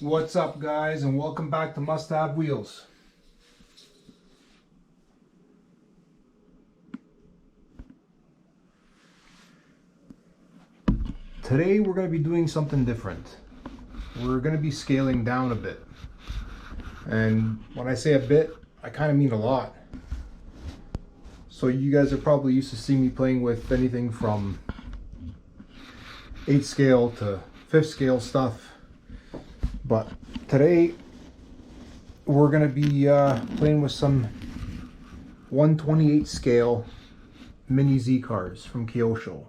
What's up, guys, and welcome back to Must Have Wheels. Today we're going to be doing something different. We're going to be scaling down a bit. And when I say a bit, I kind of mean a lot. So you guys are probably used to seeing me playing with anything from 8th scale to 5th scale stuff. But today we're going to be playing with some 1/28 scale mini Z cars from Kyosho.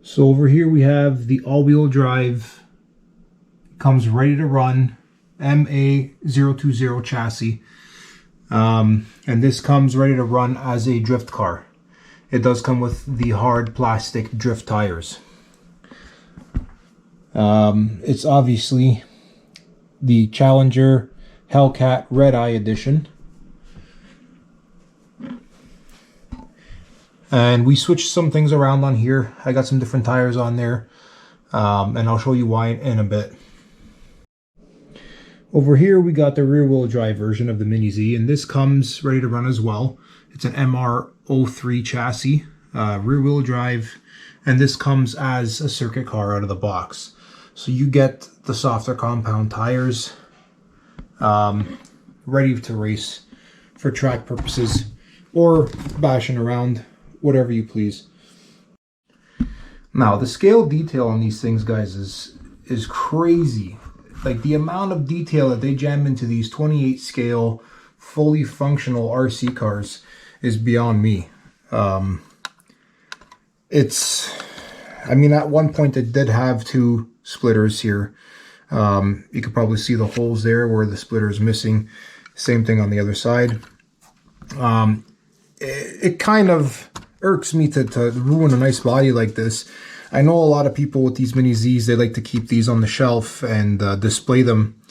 So over here we have the all-wheel drive, comes ready to run, MA020 chassis. And this comes ready to run as a drift car. It does come with the hard plastic drift tires. It's obviously the Challenger Hellcat Red Eye edition. And we switched some things around on here. I got some different tires on there, and I'll show you why in a bit. Over here we got the rear-wheel drive version of the Mini Z, and this comes ready to run as well. It's an MR03 chassis, rear-wheel drive, and this comes as a circuit car out of the box. So you get the softer compound tires, ready to race for track purposes or bashing around, whatever you please. Now the scale detail on these things, guys, is crazy. Like the amount of detail that they jam into these 28 scale fully functional RC cars is beyond me. I mean, at one point it did have two splitters here. You could probably see the holes there where the splitter is missing. Same thing on the other side. It kind of irks me to ruin a nice body like this. I know a lot of people with these Mini Zs, they like to keep these on the shelf and display them.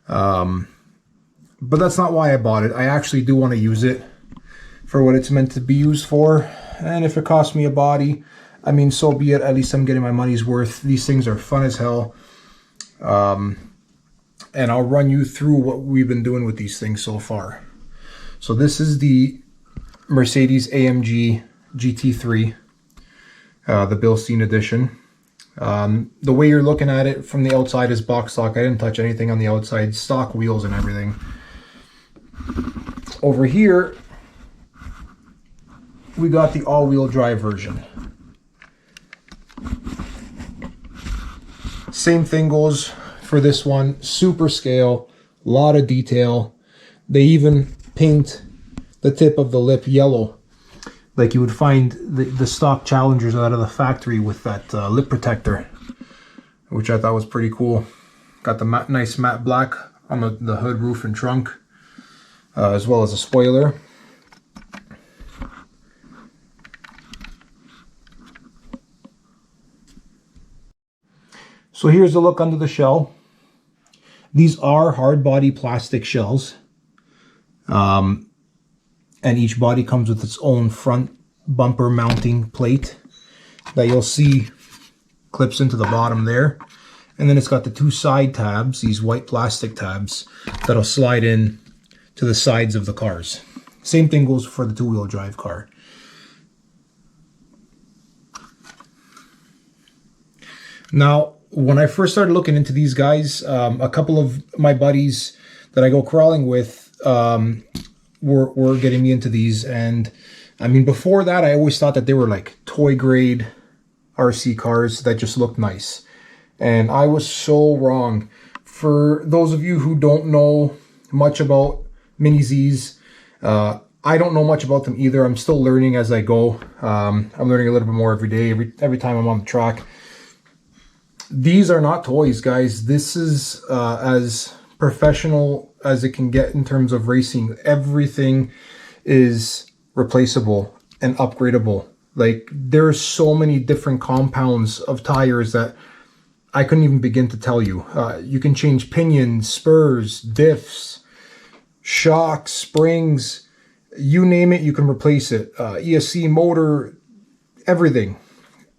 But that's not why I bought it. I actually do want to use it for what it's meant to be used for. And if it costs me a body, I mean, so be it. At least I'm getting my money's worth. These things are fun as hell. And I'll run you through what we've been doing with these things so far. So this is the Mercedes-AMG GT3, the Bilstein edition. The way you're looking at it from the outside is box stock. I didn't touch anything on the outside, stock wheels and everything. Over here we got the all-wheel drive version. Same thing goes for this one. Super scale, a lot of detail. They even paint the tip of the lip yellow, like you would find the stock Challengers out of the factory with that lip protector, which I thought was pretty cool. Got the nice matte black on the hood, roof, and trunk, as well as a spoiler. So here's the look under the shell. These are hard body plastic shells. And each body comes with its own front bumper mounting plate that you'll see clips into the bottom there. And then it's got the two side tabs, these white plastic tabs, that'll slide in to the sides of the cars. Same thing goes for the two-wheel drive car. Now, when I first started looking into these guys, a couple of my buddies that I go crawling with were getting me into these. And I mean, before that, I always thought that they were like toy grade RC cars that just looked nice. And I was so wrong. For those of you who don't know much about Mini Zs, I don't know much about them either. I'm still learning as I go. I'm learning a little bit more every day, every time I'm on the track. These are not toys, guys. This is as professional as it can get in terms of racing. Everything is replaceable and upgradable. Like, there's so many different compounds of tires that I couldn't even begin to tell you. You can change pinions, spurs, diffs, shocks, springs, you name it, you can replace it. ESC, motor, everything.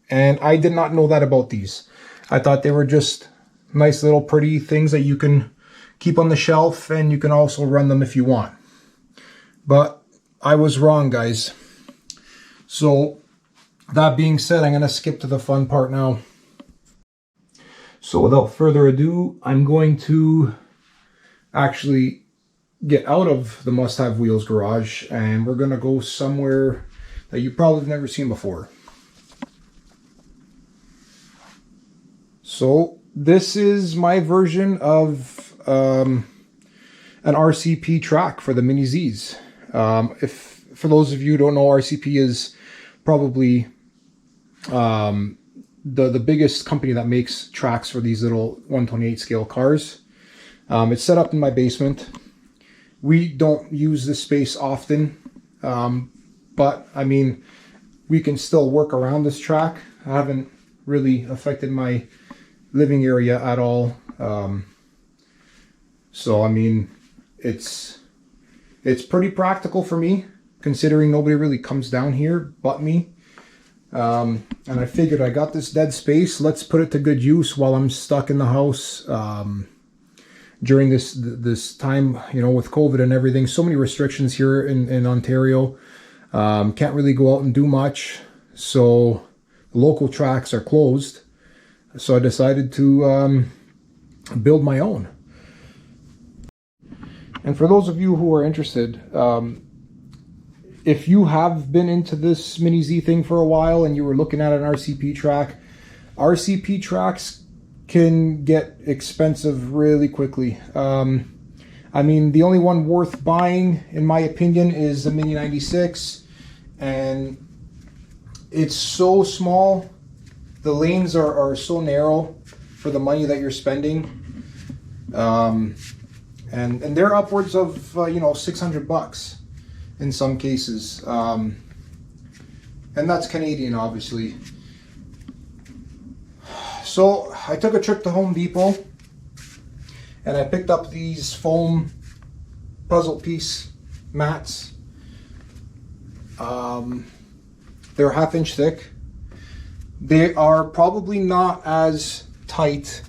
And I did not know that about these. I thought they were just nice little pretty things that you can keep on the shelf, and you can also run them if you want. But I was wrong, guys. So that being said, I'm going to skip to the fun part now. So without further ado, I'm going to actually get out of the Must Have Wheels garage, and we're going to go somewhere that you probably have never seen before. So this is my version of an RCP track for the Mini Zs. If for those of you who don't know, RCP is probably the biggest company that makes tracks for these little 128 scale cars. It's set up in my basement. We don't use this space often, but I mean, we can still work around this track. I haven't really affected my living area at all. So I mean, it's pretty practical for me, considering nobody really comes down here but me. And I figured I got this dead space, let's put it to good use while I'm stuck in the house during this time, you know, with COVID and everything. So many restrictions here in Ontario. Can't really go out and do much, so the local tracks are closed. So I decided to build my own. And for those of you who are interested, if you have been into this Mini Z thing for a while and you were looking at an RCP track, RCP tracks can get expensive really quickly. I mean, the only one worth buying, in my opinion, is the Mini 96. And it's so small. The lanes are so narrow for the money that you're spending. And they're upwards of, you know, $600 in some cases. And that's Canadian, obviously. So I took a trip to Home Depot and I picked up these foam puzzle piece mats. They're 1/2 inch thick. They are probably not as tight,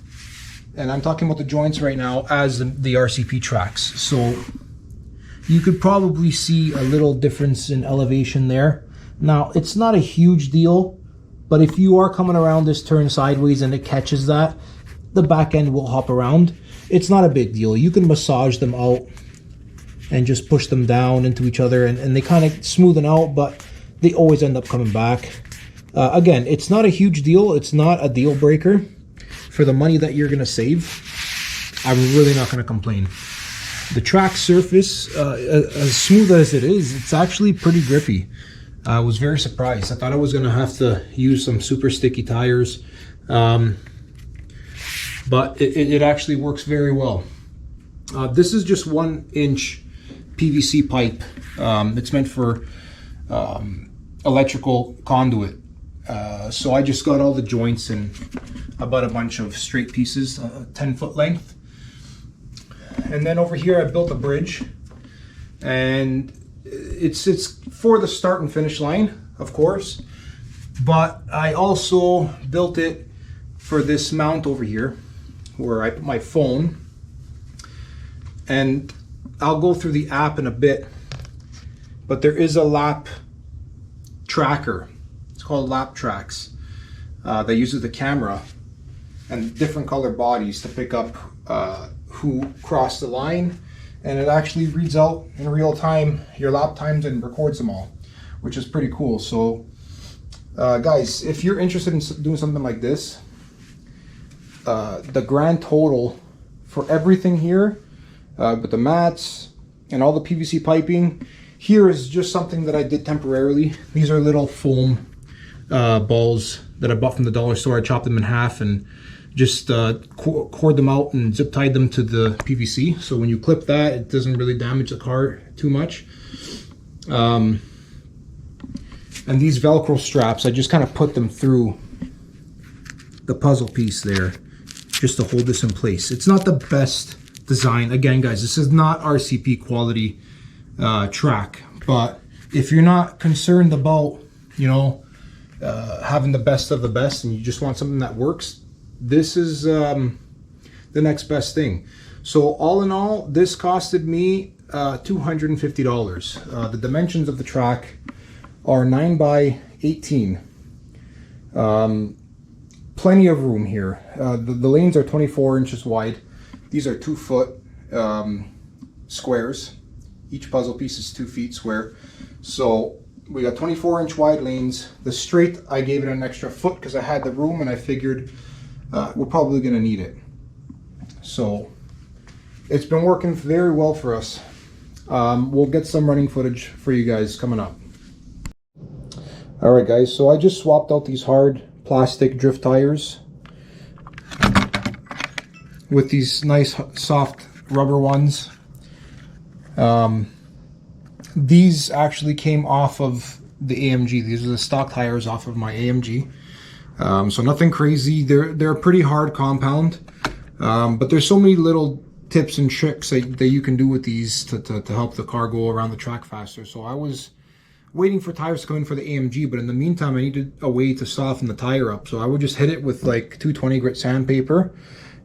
and I'm talking about the joints right now, as the RCP tracks. So you could probably see a little difference in elevation there. Now, it's not a huge deal, but if you are coming around this turn sideways and it catches that, the back end will hop around. It's not a big deal. You can massage them out and just push them down into each other, and they kind of smoothen out, but they always end up coming back. Again, it's not a huge deal. It's not a deal breaker. For the money that you're going to save, I'm really not going to complain. The track surface, as smooth as it is, it's actually pretty grippy. I was very surprised. I thought I was going to have to use some super sticky tires, but it actually works very well. This is just 1 inch PVC pipe. It's meant for electrical conduit. So I just got all the joints and about a bunch of straight pieces, 10-foot length. And then over here I built a bridge, and it's for the start and finish line, of course, but I also built it for this mount over here where I put my phone. And I'll go through the app in a bit, but there is a lap tracker. It's called Lap Tracks, that uses the camera and different color bodies to pick up who crossed the line, and it actually reads out in real time your lap times and records them all, which is pretty cool. So guys, if you're interested in doing something like this, the grand total for everything here, with the mats and all the PVC piping, here is just something that I did temporarily. These are little foam balls that I bought from the dollar store. I chopped them in half and just cord them out and zip tied them to the PVC. So when you clip that, it doesn't really damage the car too much. And these Velcro straps, I just kind of put them through the puzzle piece there just to hold this in place. It's not the best design. Again, guys, this is not RCP quality track, but if you're not concerned about, you know, having the best of the best and you just want something that works, this is the next best thing. So all in all, this costed me $250. The dimensions of the track are 9 by 18. Plenty of room here. The lanes are 24 inches wide. These are 2 foot squares. Each puzzle piece is 2 feet square. So we got 24-inch wide lanes. The straight, I gave it an extra foot because I had the room and I figured we're probably going to need it. So it's been working very well for us. We'll get some running footage for you guys coming up. Alright guys, so I just swapped out these hard plastic drift tires with these nice soft rubber ones. These actually came off of the AMG. These are the stock tires off of my AMG. So nothing crazy. They're a pretty hard compound, but there's so many little tips and tricks that you can do with these to help the car go around the track faster. So I was waiting for tires to come in for the AMG, but in the meantime I needed a way to soften the tire up. So I would just hit it with like 220 grit sandpaper,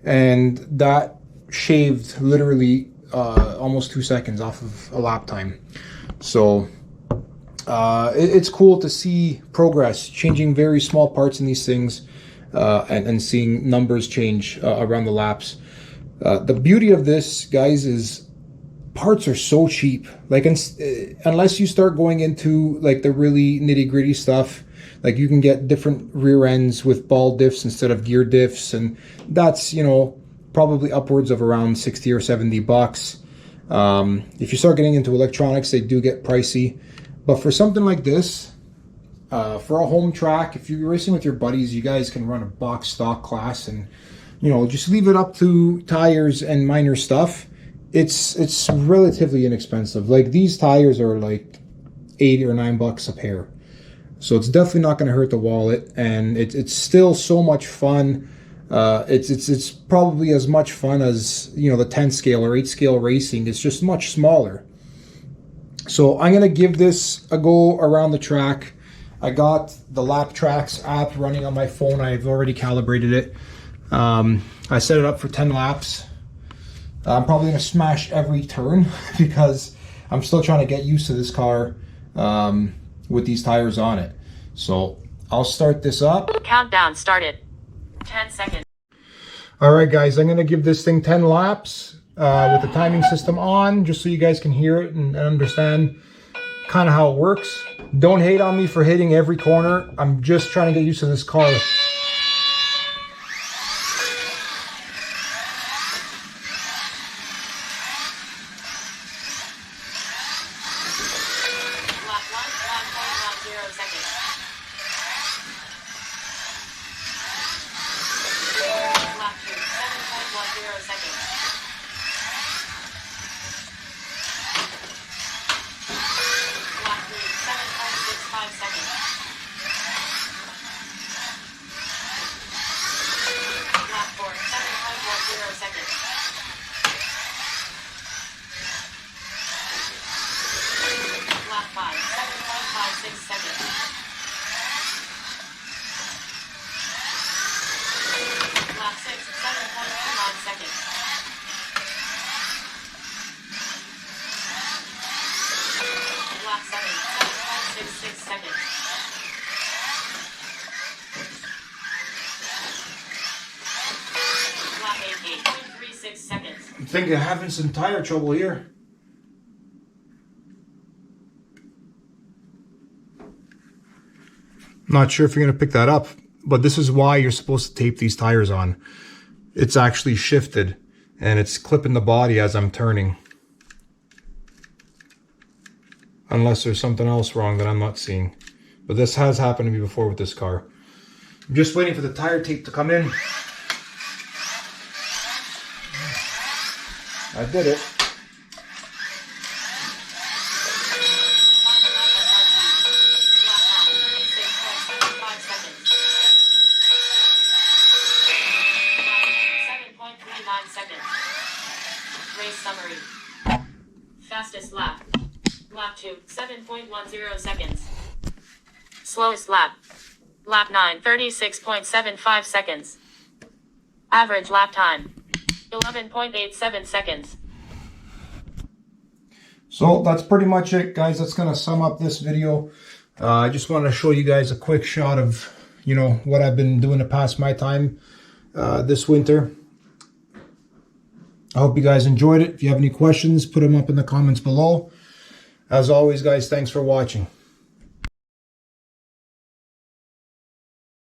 and that shaved literally almost 2 seconds off of a lap time. So it's cool to see progress, changing very small parts in these things, and seeing numbers change around the laps. The beauty of this, guys, is parts are so cheap. Like, unless you start going into like the really nitty-gritty stuff, like you can get different rear ends with ball diffs instead of gear diffs, and that's, you know, probably upwards of around 60 or 70 bucks. If you start getting into electronics, they do get pricey. But for something like this, for a home track, if you're racing with your buddies, you guys can run a box stock class and, you know, just leave it up to tires and minor stuff. It's relatively inexpensive. Like, these tires are like 8 or 9 bucks a pair. So it's definitely not going to hurt the wallet, and it's still so much fun. It's probably as much fun as, you know, the 10 scale or 8 scale racing. It's just much smaller. So I'm going to give this a go around the track. I got the Lap Tracks app running on my phone. I've already calibrated it. I set it up for 10 laps. I'm probably going to smash every turn because I'm still trying to get used to this car with these tires on it. So I'll start this up. Countdown started. 10 seconds. Alright guys, I'm going to give this thing 10 laps with the timing system on, just so you guys can hear it and understand kind of how it works. Don't hate on me for hitting every corner. I'm just trying to get used to this car. I'm thinking of having some tire trouble here. Not sure if you're going to pick that up, but this is why you're supposed to tape these tires on. It's actually shifted and it's clipping the body as I'm turning. Unless there's something else wrong that I'm not seeing. But this has happened to me before with this car. I'm just waiting for the tire tape to come in. I did it. Summary. Fastest lap. Lap 2, 7.10 seconds. Slowest lap. Lap 9, 36.75 seconds. Average lap time. 11.87 seconds. So that's pretty much it, guys. That's going to sum up this video. I just wanted to show you guys a quick shot of, what I've been doing to pass my time this winter. I hope you guys enjoyed it. If you have any questions, put them up in the comments below. As always, guys, thanks for watching.